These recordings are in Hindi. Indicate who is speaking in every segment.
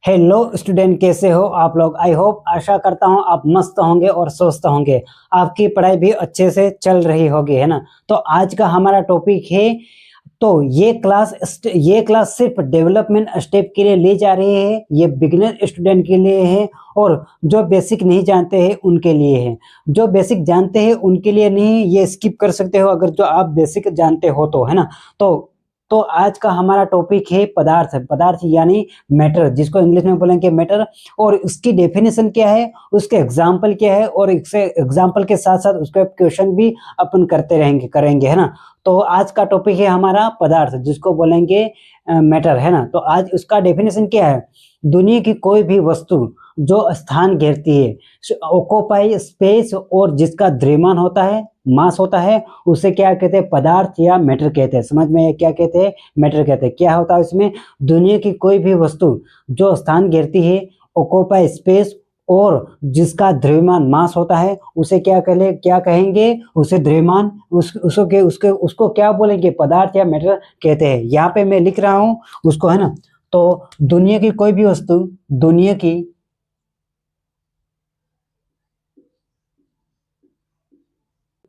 Speaker 1: हेलो स्टूडेंट, कैसे हो आप लोग। आई होप, आशा करता हूँ आप मस्त होंगे और स्वस्थ होंगे। आपकी पढ़ाई भी अच्छे से चल रही होगी, है ना। तो आज का हमारा टॉपिक है, तो ये क्लास सिर्फ डेवलपमेंट स्टेप के लिए ली जा रही है। ये बिगिनर स्टूडेंट के लिए है और जो बेसिक नहीं जानते हैं उनके लिए है। जो बेसिक जानते हैं उनके लिए नहीं, ये स्किप कर सकते हो अगर जो आप बेसिक जानते हो तो, है ना। तो आज का हमारा टॉपिक है पदार्थ। पदार्थ यानी मैटर, जिसको इंग्लिश में बोलेंगे मैटर। और उसकी डेफिनेशन क्या है, उसके एग्जाम्पल क्या है, और इससे एग्जाम्पल के साथ साथ उसके क्वेश्चन भी अपन करते करेंगे, है ना। तो आज का टॉपिक है हमारा पदार्थ, जिसको बोलेंगे मैटर, है ना। तो आज उसका डेफिनेशन क्या है। दुनिया की कोई भी वस्तु जो स्थान घेरती है, ऑक्यूपाई स्पेस, और जिसका द्रव्यमान होता है, मास होता है, उसे क्या कहते हैं, पदार्थ या मैटर कहते हैं। समझ में क्या कहते हैं, मैटर कहते हैं। क्या होता है इसमें, दुनिया की कोई भी वस्तु जो स्थान घेरती है, ऑक्यूपाई स्पेस, और जिसका द्रव्यमान मास होता है, उसे क्या कहेंगे, उसे द्रव्यमान, उसको क्या बोलेंगे, पदार्थ या मैटर कहते हैं। यहाँ पे मैं लिख रहा हूँ उसको, है ना। तो दुनिया की कोई भी वस्तु,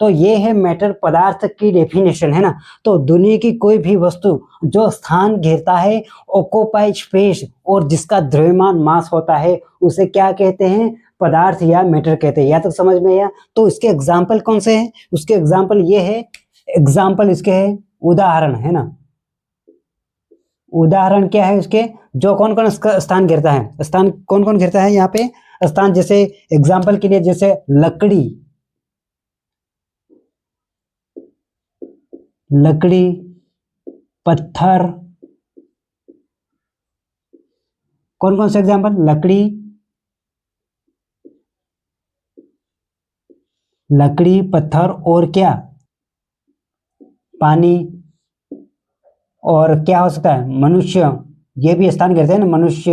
Speaker 1: तो ये है मैटर, पदार्थ की डेफिनेशन, है ना। तो दुनिया की कोई भी वस्तु जो स्थान घेरता है, ऑक्यूपाई स्पेस, और जिसका द्रव्यमान मास होता है, उसे क्या कहते हैं, पदार्थ या मैटर कहते हैं। या तो समझ में आया। तो इसके एग्जाम्पल कौन से हैं, उसके एग्जाम्पल ये है, एग्जाम्पल इसके है, उदाहरण, है ना। उदाहरण क्या है उसके, जो कौन कौन स्थान घेरता है, स्थान कौन कौन घेरता है यहाँ पे स्थान। जैसे एग्जाम्पल के लिए, जैसे लकड़ी, पत्थर, कौन कौन से एग्जाम्पल, लकड़ी, पत्थर, और क्या, पानी, और क्या हो सकता है, मनुष्य। ये भी स्थान घेरते हैं ना, मनुष्य।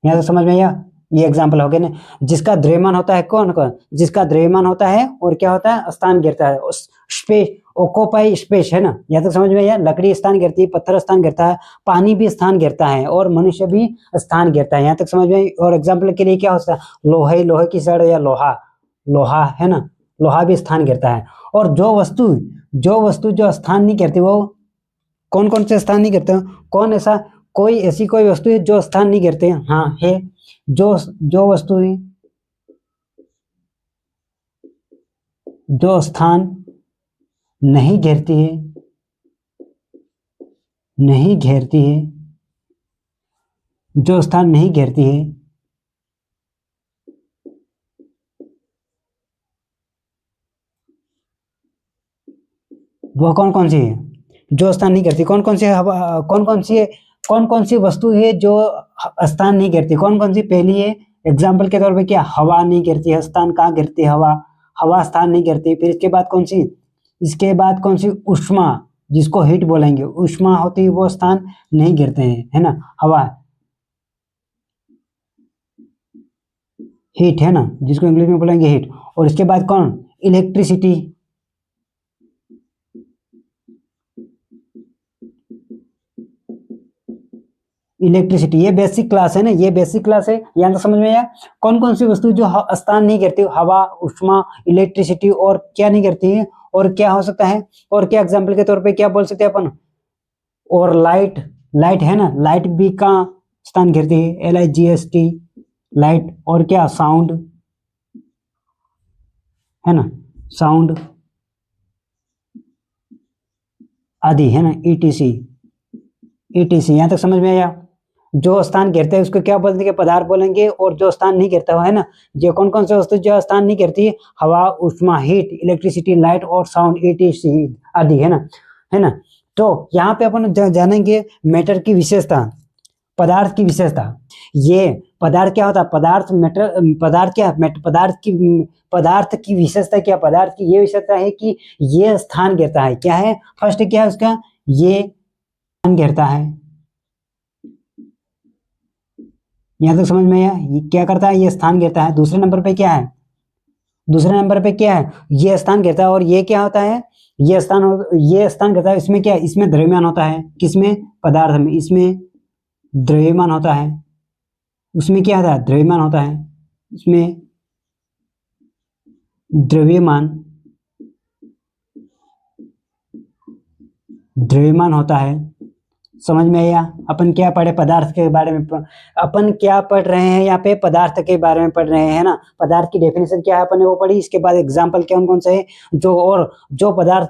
Speaker 1: यहाँ तो समझ में आया। ये एग्जाम्पल हो गए ना। जिसका द्रव्यमान होता है, कौन कौन, जिसका द्रव्यमान होता है और क्या होता है, स्थान घेरता है, उस स्पेस, ऑक्यूपाई स्पेस, है ना। यहाँ तक समझ में आया। लकड़ी स्थान घेरती है, पत्थर स्थान घेरता है, पानी भी स्थान घेरता है, और मनुष्य भी स्थान घेरता है। यहाँ तक समझ में आई। और एग्जाम्पल के लिए क्या होता है, लोहे की सड़, या लोहा, है ना। लोहा भी स्थान घेरता है। और जो वस्तु जो स्थान नहीं घेरती, वो कौन कौन से स्थान नहीं घेरते हैं, कौन ऐसा, कोई वस्तु है जो स्थान नहीं घेरते हैं। हाँ है, जो वस्तु है जो स्थान नहीं घेरती है, जो स्थान नहीं घेरती है, वो कौन कौन सी है, जो स्थान नहीं करती। कौन कौन सी वस्तु है जो स्थान नहीं करती, कौन कौन सी। पहली है, एग्जाम्पल के तौर पे क्या, हवा नहीं करती है, स्थान कहाँ गिरती है, हवा स्थान नहीं करती। फिर इसके बाद कौन सी, ऊष्मा, जिसको हीट बोलेंगे, ऊष्मा होती है, वो स्थान नहीं गिरते हैं, है ना। हवा, हीट, है ना, जिसको इंग्लिश में बोलेंगे हीट। और इसके बाद कौन, इलेक्ट्रिसिटी, ये बेसिक क्लास है ना, ये बेसिक क्लास है। यहाँ तो समझ में आया। कौन कौन सी वस्तु जो स्थान नहीं करती, हवा, ऊष्मा, इलेक्ट्रिसिटी, और क्या नहीं करती है, और क्या हो सकता है, और क्या एग्जाम्पल के तौर पे क्या बोल सकते हैं अपन, और लाइट है ना, लाइट भी कहाँ स्थान घेरती है, LIGHT, लाइट। और क्या, साउंड, है ना, साउंड आदि, है ना, ETC। यहाँ तक समझ में आया। जो स्थान घेरते हैं उसको क्या बोलेंगे, पदार्थ बोलेंगे। और जो स्थान नहीं घेरता हुआ, है ना, जो कौन कौन से वस्तु जो स्थान नहीं घेरती, हवा, ऊष्मा, हीट, इलेक्ट्रिसिटी, लाइट, और साउंड, ETC आदि, है ना। तो यहाँ पे अपन जानेंगे मैटर की विशेषता, पदार्थ की विशेषता। ये पदार्थ क्या होता है, पदार्थ की विशेषता क्या, पदार्थ की ये विशेषता है कि ये स्थान घेरता है। क्या है, फर्स्ट क्या है उसका, ये स्थान घेरता है। यहाँ तक समझ में आया। ये क्या करता है, ये स्थान घेरता है। दूसरे नंबर पे क्या है, ये स्थान घेरता है। और ये क्या होता है, ये स्थान घेरता है। इसमें क्या है, इसमें द्रव्यमान होता है, किसमें, पदार्थ में। इसमें द्रव्यमान होता है, उसमें क्या था, द्रव्यमान होता है, उसमें द्रव्यमान द्रव्यमान होता है। समझ में आया? अपन क्या पढ़े, पदार्थ के बारे में अपन क्या पढ़ रहे हैं यहाँ पे, पदार्थ के बारे में पढ़ रहे हैं ना। पदार्थ की डेफिनेशन क्या है अपन ने वो पढ़ी, इसके बाद एग्जांपल कौन कौन से है जो, और जो पदार्थ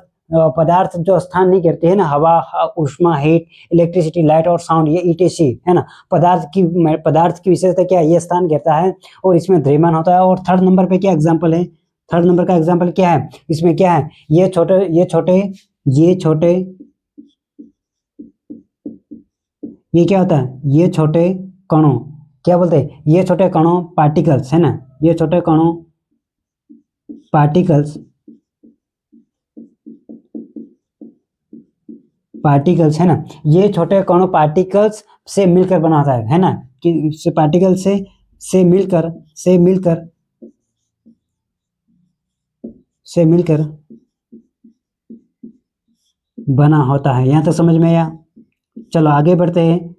Speaker 1: जो स्थान नहीं करते हैं ना, हवा, ऊष्मा, हीट, इलेक्ट्रिसिटी, लाइट और साउंड, ये ईटीसी है ना। पदार्थ की विशेषता क्या है, ये स्थान करता है और इसमें द्रव्यमान होता है। और थर्ड नंबर पे क्या एग्जाम्पल है, थर्ड नंबर का एग्जाम्पल क्या है, इसमें क्या है, ये छोटे ये क्या होता है, ये छोटे कणों, क्या बोलते हैं, ये छोटे कणों, पार्टिकल्स है ना, ये छोटे कणों पार्टिकल्स है ना, ये छोटे कणों पार्टिकल्स से मिलकर बना होता है ना, कि पार्टिकल से मिलकर बना होता है। यहां तक समझ में आया? चलो आगे बढ़ते हैं,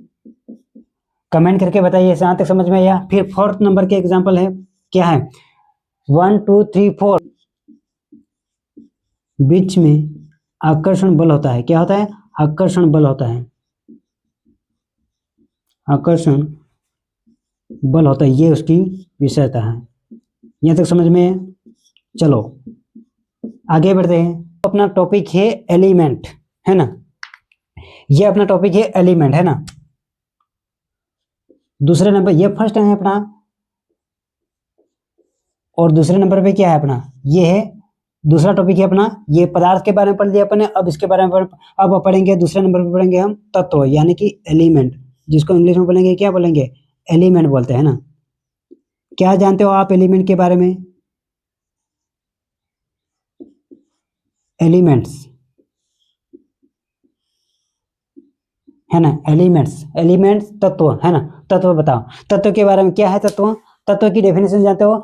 Speaker 1: कमेंट करके बताइए यहां तक समझ में आया। फिर फोर्थ नंबर के एग्जांपल है, क्या है, 1 2 3 4 बीच में आकर्षण बल होता है। क्या होता है, आकर्षण बल होता है, आकर्षण बल होता है, ये उसकी विशेषता है। यहां तक समझ में है? चलो आगे बढ़ते हैं। अपना टॉपिक है एलिमेंट, है ना, ये अपना टॉपिक है एलिमेंट, है ना। दूसरे नंबर, ये फर्स्ट है अपना, और दूसरे नंबर पे क्या है अपना, ये है दूसरा टॉपिक है अपना, ये पदार्थ के बारे में पढ़ लिया अपन ने। अब इसके बारे में अब पढ़ेंगे, दूसरे नंबर पे पढ़ेंगे हम तत्व, यानी कि एलिमेंट, जिसको इंग्लिश में बोलेंगे, क्या बोलेंगे, एलिमेंट बोलते हैं ना। क्या जानते हो आप एलिमेंट के बारे में, एलिमेंट्स है ना, एलिमेंट्स तत्व है ना, तत्व बताओ, तत्व के बारे में क्या है, तत्व की डेफिनेशन जानते हो?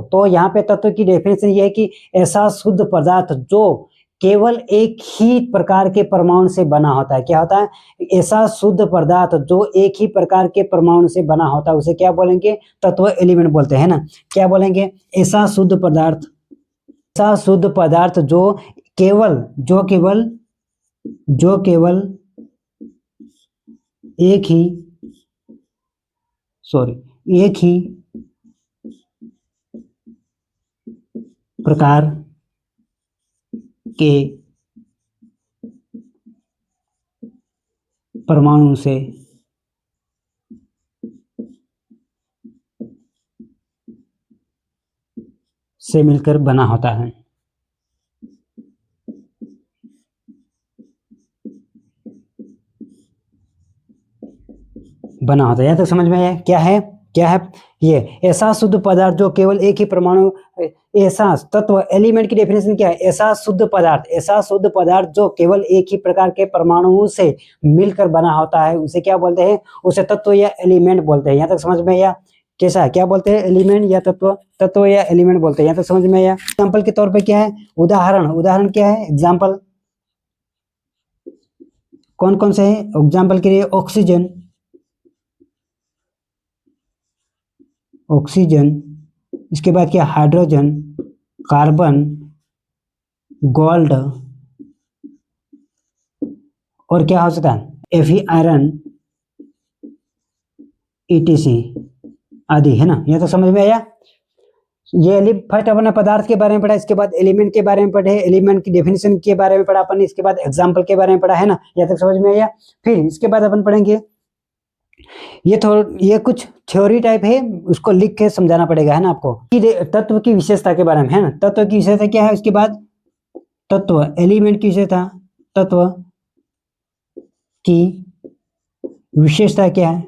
Speaker 1: तो यहाँ पे तत्व की डेफिनेशन ये है कि ऐसा शुद्ध पदार्थ जो केवल एक ही प्रकार के परमाणु से बना होता है। क्या होता है, ऐसा शुद्ध पदार्थ जो एक ही प्रकार के परमाणु से बना होता है, उसे क्या बोलेंगे, तत्व, एलिमेंट बोलते हैं ना। क्या बोलेंगे, ऐसा शुद्ध पदार्थ जो केवल एक ही प्रकार के परमाणु से मिलकर बना होता है। यह तो समझ में है, क्या है ये ऐसा शुद्ध पदार्थ जो केवल एक ही परमाणु, ऐसा तत्व, एलिमेंट की डेफिनेशन क्या है, ऐसा शुद्ध पदार्थ जो केवल एक ही प्रकार के परमाणुओं से मिलकर बना होता है, उसे क्या बोलते हैं, उसे तत्व या एलिमेंट बोलते हैं। यहाँ तक समझ में आया? कैसा, क्या बोलते हैं, एलिमेंट या तत्व या एलिमेंट बोलते हैं। यहाँ तक समझ में आया? एग्जाम्पल के तौर पे क्या है, उदाहरण क्या है, एग्जाम्पल कौन कौन से है, एग्जाम्पल के लिए ऑक्सीजन, इसके बाद क्या, हाइड्रोजन, कार्बन, गोल्ड, और क्या हो सकता है, Fe आयरन, ETC आदि, है ना। यह तो समझ में आया? ये फर्स्ट अपन ने पदार्थ के बारे में पढ़ा, इसके बाद एलिमेंट के बारे में पढ़े, एलिमेंट की डेफिनेशन के बारे में पढ़ा अपन ने, इसके बाद एग्जाम्पल के बारे में पढ़ा, है ना। यह तक समझ में आया? फिर इसके बाद अपन पढ़ेंगे, ये कुछ थ्योरी टाइप है, उसको लिख के समझाना पड़ेगा, है ना आपको, तत्व की विशेषता के बारे में, है ना। तत्व की विशेषता क्या है, उसके बाद तत्व, एलिमेंट की विशेषता, तत्व की विशेषता क्या है,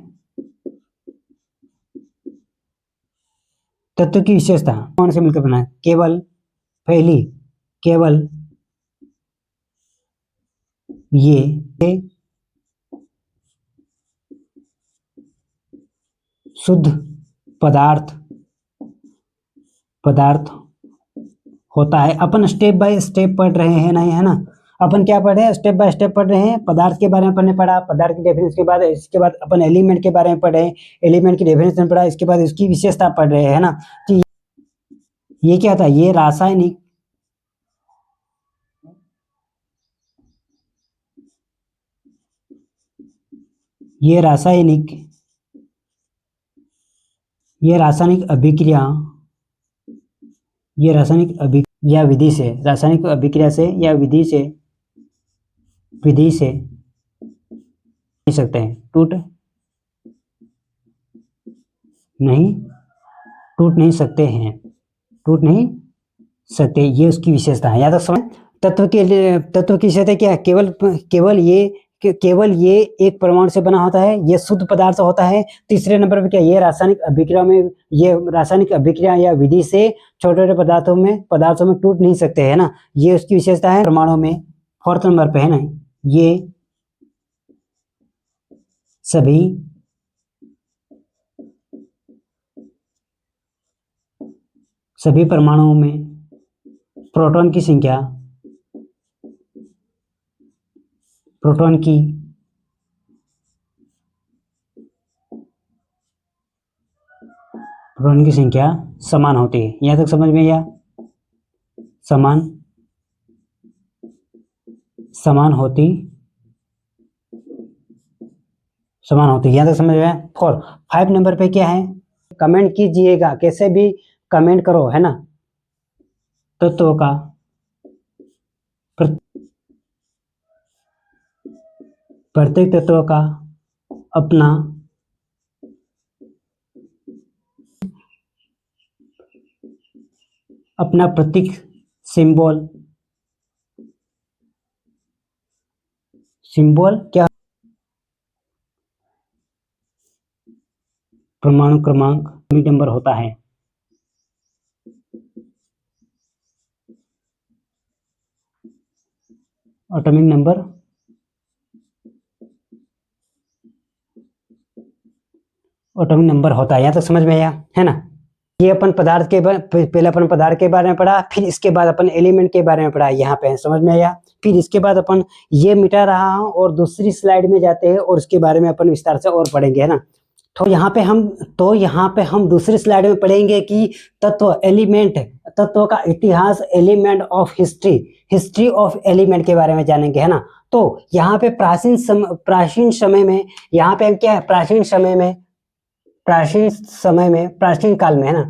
Speaker 1: तत्व की विशेषता कौन से मिलकर बना है, केवल ये शुद्ध पदार्थ होता है। अपन स्टेप बाय स्टेप पढ़ रहे हैं ना, है ना। अपन क्या पढ़ रहे हैं, स्टेप बाय स्टेप पढ़ रहे हैं। पदार्थ के बारे में पढ़ने पड़ा, पदार्थ की डेफिनेशन के बाद, इसके बाद अपन एलिमेंट के बारे में पढ़े, एलिमेंट की डेफिनेशन पढ़ा, इसके बाद उसकी विशेषता पढ़ रहे हैं, है ना। तो ये क्या था, ये रासायनिक अभिक्रिया, ये रासायनिक अभिक्रिया विधि से, रासायनिक अभिक्रिया से या विधि से नहीं सकते हैं, टूट नहीं सकते हैं, ये उसकी विशेषता है। याद रख समझ। तत्व की विशेषता क्या है, केवल ये एक परमाणु से बना होता है, ये शुद्ध पदार्थ होता है। तीसरे नंबर पे क्या, ये रासायनिक अभिक्रिया या विधि से छोटे छोटे पदार्थों में टूट नहीं सकते, है ना, ये उसकी विशेषता है परमाणु में। फोर्थ नंबर पे है ना, ये सभी परमाणुओं में प्रोटॉन की संख्या समान होती है। यहां तक समझ में आया, समान होती, यहां तक समझ में आया। 5 नंबर पे क्या है, कमेंट कीजिएगा, कैसे भी कमेंट करो, है ना। तत्वों का प्रत्येक तत्व का अपना प्रतीक सिंबल क्या, परमाणु क्रमांक नंबर होता है। एटॉमिक नंबर होता है। यहाँ तक समझ में आया, है ना। ये अपन पदार्थ के पहले अपन पदार्थ के बारे में पढ़ा, फिर इसके बाद अपन एलिमेंट के बारे में पढ़ा, यहाँ पे समझ में आया। फिर इसके बाद अपन ये मिटा रहा हूँ और दूसरी स्लाइड में जाते हैं और उसके बारे में अपन विस्तार से और पढ़ेंगे, है ना। तो यहाँ पे हम दूसरी स्लाइड में पढ़ेंगे कि तत्व का इतिहास, element of history of element के बारे में जानेंगे, है ना। तो यहाँ पे प्राचीन समय में, यहाँ पे क्या है, प्राचीन काल में, है ना,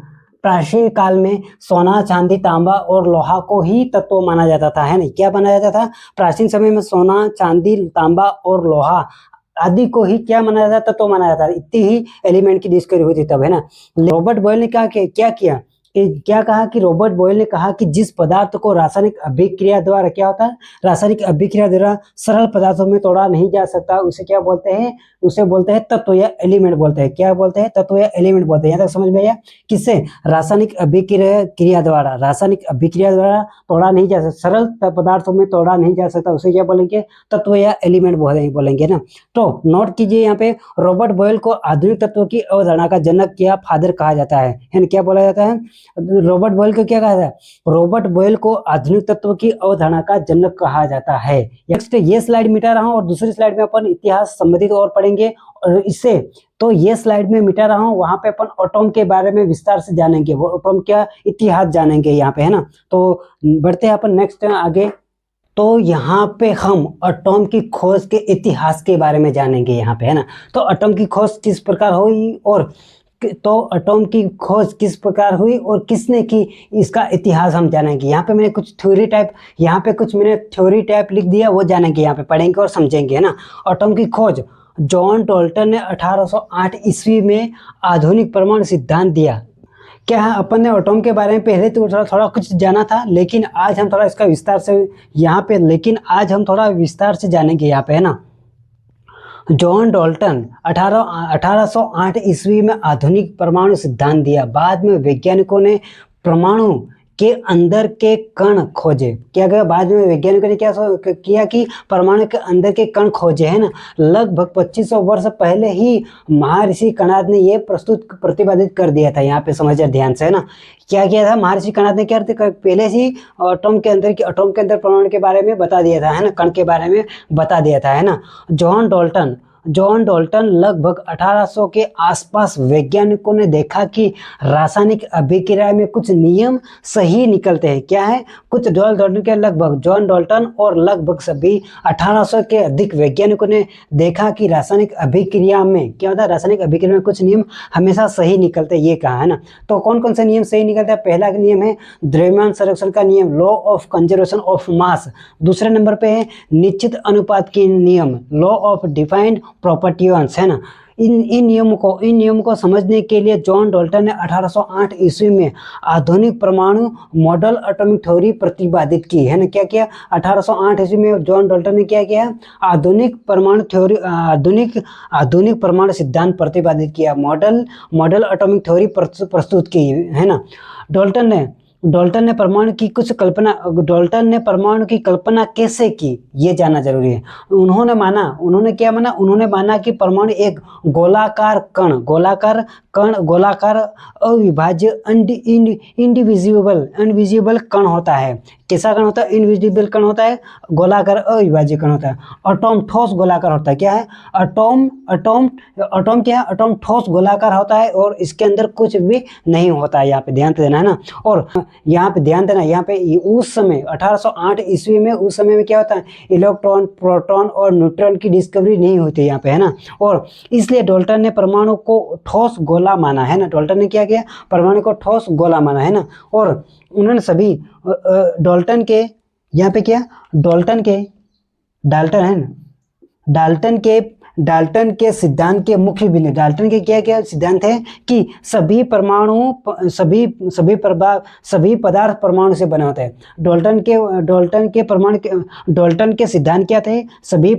Speaker 1: प्राचीन काल में सोना, चांदी, तांबा और लोहा को ही तत्व माना जाता था, है ना। क्या माना जाता था, प्राचीन समय में सोना, चांदी, तांबा और लोहा आदि को ही क्या माना जाता, तत्व माना जाता। इतनी ही एलिमेंट की डिस्कवरी हुई थी तब, है ना। रॉबर्ट बॉयल ने क्या किया, रॉबर्ट बॉयल ने कहा कि जिस पदार्थ को रासायनिक अभिक्रिया द्वारा क्या होता है, रासायनिक अभिक्रिया द्वारा सरल पदार्थों में तोड़ा नहीं जा सकता, उसे क्या बोलते हैं, तत्व या एलिमेंट बोलते हैं। क्या बोलते हैं, तत्व या एलिमेंट बोलते हैं। यहाँ तक समझ में आया, किससे, रासायनिक अभिक्रिया द्वारा तोड़ा नहीं जा सकता, सरल पदार्थों में तोड़ा नहीं जा सकता, उसे क्या बोलेंगे, तत्व या एलिमेंट बोलेंगे ना। तो नोट कीजिए, यहाँ पे रॉबर्ट बॉयल को आधुनिक तत्व की अवधारणा का जनक या फादर कहा जाता है ना। क्या बोला जाता है, रॉबर्ट बॉयल को क्या कहा जाता है, रॉबर्ट बॉयल को आधुनिक तत्व की अवधारणा का जनक कहा जाता है। नेक्स्ट ये स्लाइड मिटा रहा हूं और दूसरी स्लाइड में अपन इतिहास संबंधित और पढ़ेंगे, और इससे तो ये स्लाइड में मिटा रहा हूं, वहां पे अपन एटॉम के बारे में विस्तार से जानेंगे, वो एटॉम क्या इतिहास जानेंगे यहाँ पे, है ना। तो बढ़ते हैं अपन नेक्स्ट आगे। तो यहाँ पे हम एटॉम की खोज के इतिहास के बारे में जानेंगे यहाँ पे, है ना। तो एटॉम की खोज किस प्रकार हुई और किसने की, इसका इतिहास हम जानेंगे। यहाँ पे मैंने कुछ थ्योरी टाइप लिख दिया, वो जानेंगे, यहाँ पे पढ़ेंगे और समझेंगे, है ना। एटॉम की खोज जॉन डाल्टन ने 1808 ईस्वी में आधुनिक परमाणु सिद्धांत दिया। क्या है, अपन ने एटॉम के बारे में पहले तो थोड़ा कुछ जाना था, लेकिन आज हम थोड़ा इसका विस्तार से जानेंगे यहाँ पे, है ना। जॉन डाल्टन 1808 ईस्वी में आधुनिक परमाणु सिद्धांत दिया। बाद में वैज्ञानिकों ने परमाणु के अंदर के कण खोजे। क्या गया बाद में वैज्ञानिकों ने क्या किया कि परमाणु के अंदर के कण खोजे, है ना। लगभग 2500 वर्ष पहले ही महर्षि कणाद ने ये प्रतिपादित कर दिया था। यहाँ पे समझिए ध्यान से, है ना। क्या किया था महर्षि कणाद ने, क्या पहले से ही एटॉम के अंदर परमाणु के बारे में बता दिया था, है ना, कण के बारे में बता दिया था, है ना। जॉन डाल्टन लगभग 1800 के आसपास वैज्ञानिकों ने देखा कि रासायनिक अभिक्रिया में कुछ नियम सही निकलते हैं। क्या है, कुछ जॉन डाल्टन और लगभग सभी 1800 के अधिक वैज्ञानिकों ने देखा कि रासायनिक अभिक्रिया में क्या होता है, रासायनिक अभिक्रिया में कुछ नियम हमेशा सही निकलते हैं, ये कहा, है ना। तो कौन कौन से नियम सही निकलते हैं? पहला नियम है द्रव्यमान संरक्षण का नियम, law of conservation of mass. दूसरे नंबर पे है निश्चित अनुपात की नियम, लॉ ऑफ डिफाइंड प्रॉपर्टीज, है ना। इन नियमों को समझने के लिए जॉन डाल्टन ने 1808 ईस्वी में आधुनिक परमाणु मॉडल एटॉमिक थ्योरी प्रतिपादित की, है ना। क्या किया? 1808 ईस्वी में जॉन डाल्टन ने क्या किया? आधुनिक परमाणु सिद्धांत प्रतिपादित किया, मॉडल एटॉमिक थ्योरी प्रस्तुत की, है ना। डाल्टन ने परमाणु की कल्पना कैसे की, ये जानना जरूरी है। उन्होंने माना कि परमाणु एक गोलाकार अविभाज्य इनडिविजिबल कण होता है। कैसा कण होता है? इनविजिबल कण होता है, गोलाकार अविभाज्य कण होता है। एटॉम ठोस गोलाकार होता है। क्या है? एटॉम क्या है? एटॉम ठोस गोलाकार होता है और इसके अंदर कुछ भी नहीं होता है। यहाँ पे ध्यान देना, है ना। और यहाँ पे ध्यान देना, यहाँ पे उस समय 1808 ईस्वी में, उस समय में क्या होता है, इलेक्ट्रॉन, प्रोटॉन और न्यूट्रॉन की डिस्कवरी नहीं हुई थी यहाँ पे, है ना। और इसलिए डाल्टन ने परमाणु को ठोस गोला माना, है ना। डाल्टन ने क्या किया? परमाणु को ठोस गोला माना, है ना। और उन्होंने सभी डाल्टन के यहाँ पे क्या, डाल्टन के सिद्धांत के मुख्य बिंदु, डाल्टन के क्या सिद्धांत है कि सभी पदार्थ परमाणु से बने होते हैं। डाल्टन के सिद्धांत क्या थे? सभी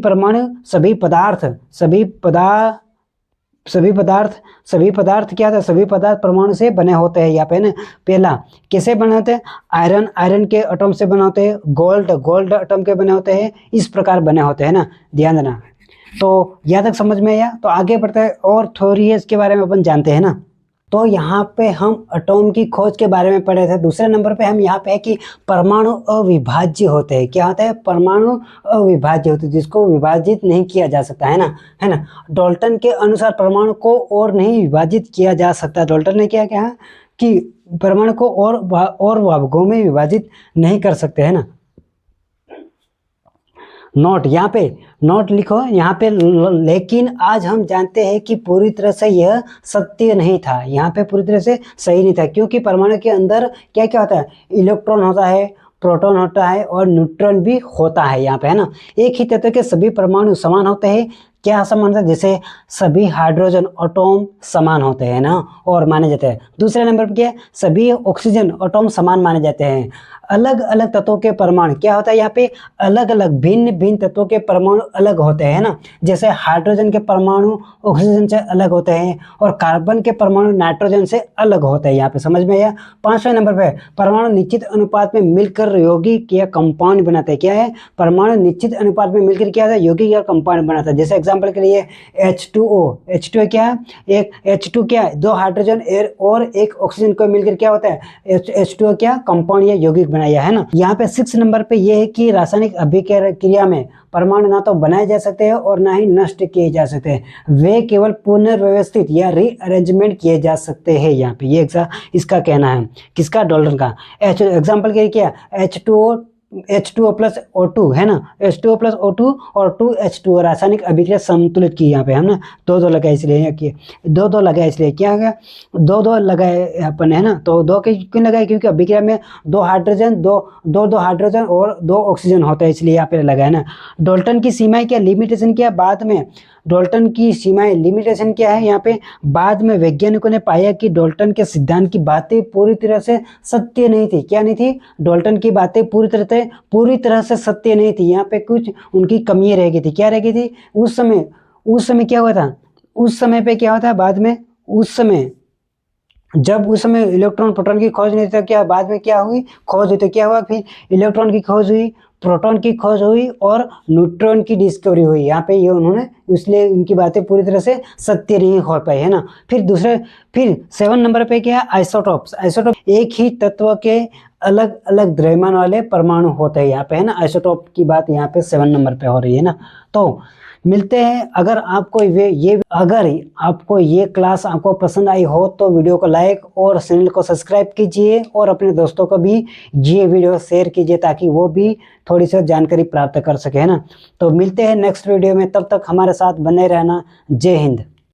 Speaker 1: पदार्थ क्या था? सभी पदार्थ परमाणु से बने होते हैं। यहाँ पे ना, पहला कैसे बने होते हैं? आयरन के एटम से बने होते हैं, गोल्ड एटम के बने होते हैं, इस प्रकार बने होते हैं ना, ध्यान देना। तो यहाँ तक समझ में आया। तो आगे बढ़ते हैं और थ्योरी है इसके बारे में अपन जानते हैं ना। तो यहाँ पे हम एटॉम की खोज के बारे में पढ़े थे। दूसरे नंबर पे हम यहाँ पे है कि परमाणु अविभाज्य होते हैं। क्या होता है? परमाणु अविभाज्य होते हैं, जिसको विभाजित नहीं किया जा सकता, है ना। डाल्टन के अनुसार परमाणु को और नहीं विभाजित किया जा सकता। डाल्टन ने क्या कहा कि परमाणु को और भागों में विभाजित नहीं कर सकते, है ना। नोट, यहाँ पे नोट लिखो यहाँ पे, लेकिन आज हम जानते हैं कि पूरी तरह से यह सत्य नहीं था। यहाँ पे पूरी तरह से सही नहीं था, क्योंकि परमाणु के अंदर क्या क्या होता है? इलेक्ट्रॉन होता है, प्रोटॉन होता है और न्यूट्रॉन भी होता है यहाँ पे, है ना। एक ही तत्व के सभी परमाणु समान होते हैं। क्या समान होता है? जैसे सभी हाइड्रोजन एटॉम समान होते हैं ना, और माने जाते हैं। दूसरे नंबर पर क्या है? सभी ऑक्सीजन एटॉम समान माने जाते हैं। अलग अलग तत्वों के परमाणु क्या होता है? यहाँ पे अलग अलग भिन्न तत्वों के परमाणु अलग होते हैं ना। जैसे हाइड्रोजन के परमाणु ऑक्सीजन से अलग होते हैं और कार्बन के परमाणु नाइट्रोजन से अलग होते हैं। यहाँ पे समझ में आया। 5वें नंबर पे परमाणु निश्चित अनुपात में मिलकर यौगिक या कंपाउंड बनाते हैं। क्या है? परमाणु निश्चित अनुपात में मिलकर क्या है? यौगिक या कंपाउंड बनाता है। जैसे एग्जाम्पल के लिए H2O क्या है? एक H2 क्या है? 2 हाइड्रोजन एयर और एक ऑक्सीजन को मिलकर क्या होता है? H2O क्या? कंपाउंड या यौगिक बनाया, है ना। यहाँ पे 6 नंबर पे ये है कि रासायनिक अभिक्रिया में परमाणु ना तो बनाए जा सकते हैं और ना ही नष्ट किए जा सकते हैं। वे केवल पुनर्व्यवस्थित या रीअरेंजमेंट किए जा सकते हैं। यहाँ पे ये इसका कहना है, किसका? डाल्टन का। एग्जाम्पल के लिए क्या? H2O प्लस O2, है ना। H2O प्लस O2 और 2H2O रासायनिक अभिक्रिया संतुलित की। यहाँ पे हम ना 2-2 लगाए, इसलिए क्या है? 2-2 लगाए अपन, है ना। तो 2 क्यों लगाए? क्योंकि अभिक्रिया में 2 हाइड्रोजन और 2 ऑक्सीजन होता है, इसलिए यहाँ पे लगाए ना। डाल्टन की सीमाएं क्या? लिमिटेशन क्या? बाद में डाल्टन की सीमाएं, लिमिटेशन क्या है? यहाँ पे बाद में वैज्ञानिकों ने पाया कि डाल्टन के सिद्धांत की बातें पूरी तरह से सत्य नहीं थी। क्या नहीं थी? डाल्टन की बातें पूरी तरह से सत्य नहीं थी। यहाँ पे कुछ उनकी कमियां रह गई थी। क्या रह गई थी? उस समय क्या हुआ था? उस समय पे क्या हुआ था? बाद में उस समय जब उस समय इलेक्ट्रॉन प्रोटॉन की खोज नहीं, तो क्या बाद में क्या हुई, खोज हुई, तो क्या हुआ, फिर इलेक्ट्रॉन की खोज हुई, प्रोटॉन की खोज हुई और न्यूट्रॉन की डिस्कवरी हुई। यहाँ पे ये उन्होंने, इसलिए इनकी बातें पूरी तरह से सत्य नहीं हो पाई, है ना। फिर 7 नंबर पे क्या है, आइसोटॉप्स। आइसोटॉप एक ही तत्व के अलग अलग द्रव्यमान वाले परमाणु होते हैं यहाँ पे, है ना। आइसोटॉप की बात यहाँ पे 7 नंबर पे हो रही है ना। तो मिलते हैं। अगर आपको ये क्लास आपको पसंद आई हो तो वीडियो को लाइक और चैनल को सब्सक्राइब कीजिए और अपने दोस्तों को भी ये वीडियो शेयर कीजिए, ताकि वो भी थोड़ी सी जानकारी प्राप्त कर सके, है ना। तो मिलते हैं नेक्स्ट वीडियो में, तब तक हमारे साथ बने रहना। जय हिंद।